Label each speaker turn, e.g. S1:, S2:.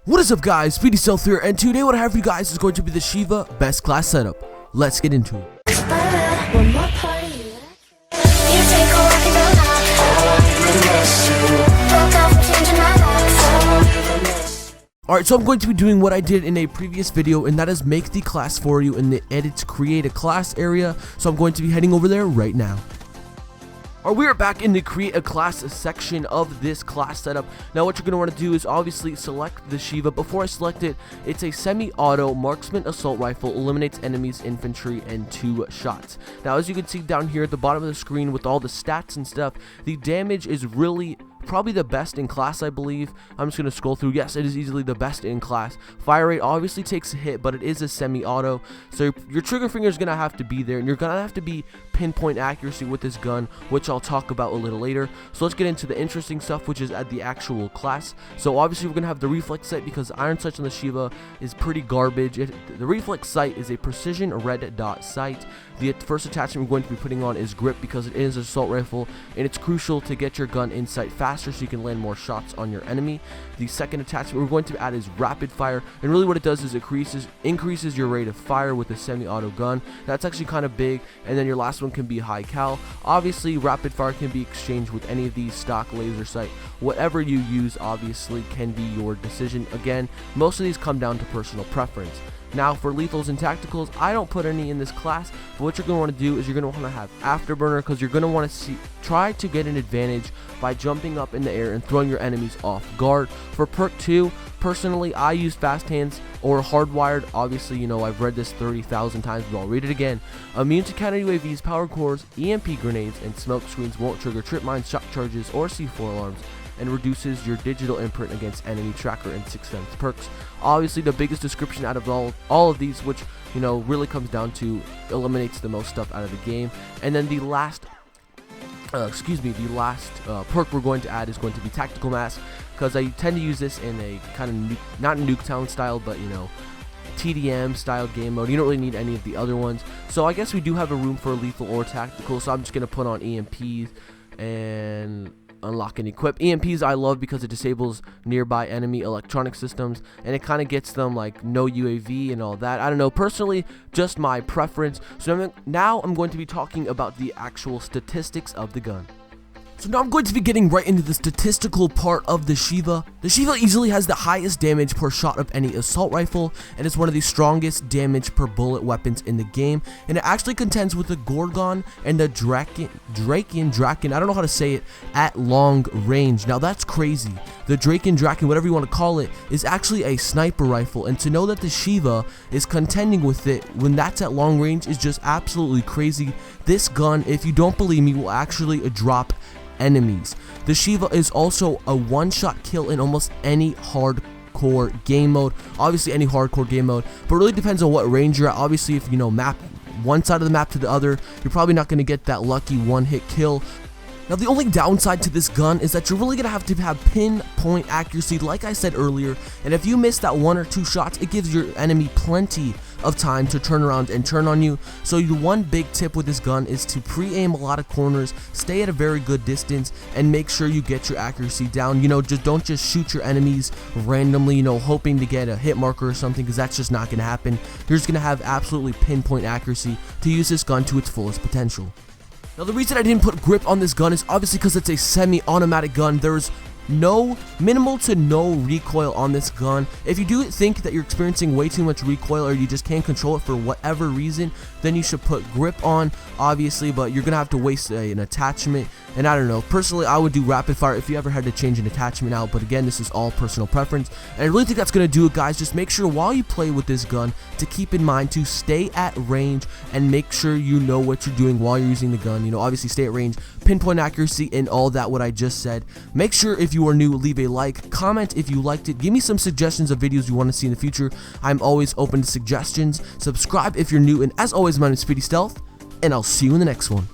S1: What is up guys, Speedy Stealth here, and today what I have for you guys is going to be the Sheiva best class setup. Let's get into it. Alright, so I'm going to be doing what I did in a previous video, and that is make the class for you in the edit to create a class area. So I'm going to be heading over there right now. Alright, we are back in the create a class section of this class setup. Now what you're going to want to do is obviously select the Sheiva. Before I select it, it's a semi-auto marksman assault rifle, eliminates enemies, infantry, and 2 shots. Now as you can see down here at the bottom of the screen with all the stats and stuff, the damage is really probably the best in class, I believe. I'm just going to scroll through. Yes, it is easily the best in class. Fire rate obviously takes a hit, but it is a semi-auto, so your trigger finger is going to have to be there, and you're going to have to be pinpoint accuracy with this gun, which I'll talk about a little later. So let's get into the interesting stuff, which is at the actual class. So obviously we're going to have the reflex sight, because iron sights on the Sheiva is pretty garbage. The reflex sight is a precision red dot sight. The first attachment we're going to be putting on is grip, because it is an assault rifle, and it's crucial to get your gun in sight faster so you can land more shots on your enemy. The second attachment we're going to add is rapid fire, and really what it does is it increases your rate of fire with a semi-auto gun. That's actually kind of big. And then your last one can be high cal. Obviously rapid fire can be exchanged with any of these stock laser sight. Whatever you use obviously can be your decision. Again, most of these come down to personal preference. Now for lethals and tacticals, I don't put any in this class, but what you're going to want to do is you're going to want to have afterburner, because you're going to want to try to get an advantage by jumping up in the air and throwing your enemies off guard. For perk 2, personally I use fast hands or hardwired. Obviously, you know, I've read this 30,000 times, but I'll read it again. Immune to counter UAVs, power cores, EMP grenades, and smoke screens, won't trigger trip mines, shock charges, or C4 alarms, and reduces your digital imprint against enemy tracker and 6 times perks. Obviously the biggest description out of all of these, which, you know, really comes down to eliminates the most stuff out of the game. And then the last perk we're going to add is going to be tactical mask, because I tend to use this in a kind of not Nuketown style, but you know, TDM style game mode. You don't really need any of the other ones. So I guess we do have a room for lethal or tactical, so I'm just going to put on EMPs and unlock and equip. EMPs I love because it disables nearby enemy electronic systems, and it kind of gets them like no UAV and all that. I don't know, personally, just my preference. So now I'm going to be talking about the actual statistics of the gun. So now I'm going to be getting right into the statistical part of the Sheiva. The Sheiva easily has the highest damage per shot of any assault rifle, and is one of the strongest damage per bullet weapons in the game. And it actually contends with the Gorgon and the Draken, I don't know how to say it, at long range. Now that's crazy. The Draken, whatever you want to call it, is actually a sniper rifle, and to know that the Sheiva is contending with it when that's at long range is just absolutely crazy. This gun, if you don't believe me, will actually drop enemies. The Sheiva is also a one-shot kill in almost any hardcore game mode. Obviously any hardcore game mode, but it really depends on what range you're at. Obviously if you know map one side of the map to the other, you're probably not going to get that lucky one-hit kill. Now the only downside to this gun is that you're really going to have pinpoint accuracy, like I said earlier, and if you miss that 1 or 2 shots, it gives your enemy plenty of time to turn around and turn on you. So your one big tip with this gun is to pre-aim a lot of corners, stay at a very good distance, and make sure you get your accuracy down. You know, don't just shoot your enemies randomly, you know, hoping to get a hit marker or something, because that's just not going to happen. You're just going to have absolutely pinpoint accuracy to use this gun to its fullest potential. Now the reason I didn't put grip on this gun is obviously because it's a semi-automatic gun. There's minimal to no recoil on this gun. If you do think that you're experiencing way too much recoil, or you just can't control it for whatever reason, then you should put grip on, obviously, but you're gonna have to waste an attachment. And I don't know, personally I would do rapid fire if you ever had to change an attachment out, but again, this is all personal preference. And I really think that's gonna do it, guys. Just make sure while you play with this gun to keep in mind to stay at range, and make sure you know what you're doing while you're using the gun. You know, obviously stay at range, pinpoint accuracy, and all that what I just said. Make sure if you are new, leave a like, comment if you liked it, give me some suggestions of videos you want to see in the future. I'm always open to suggestions. Subscribe if you're new, and as always, my name is Speedy Stealth, and I'll see you in the next one.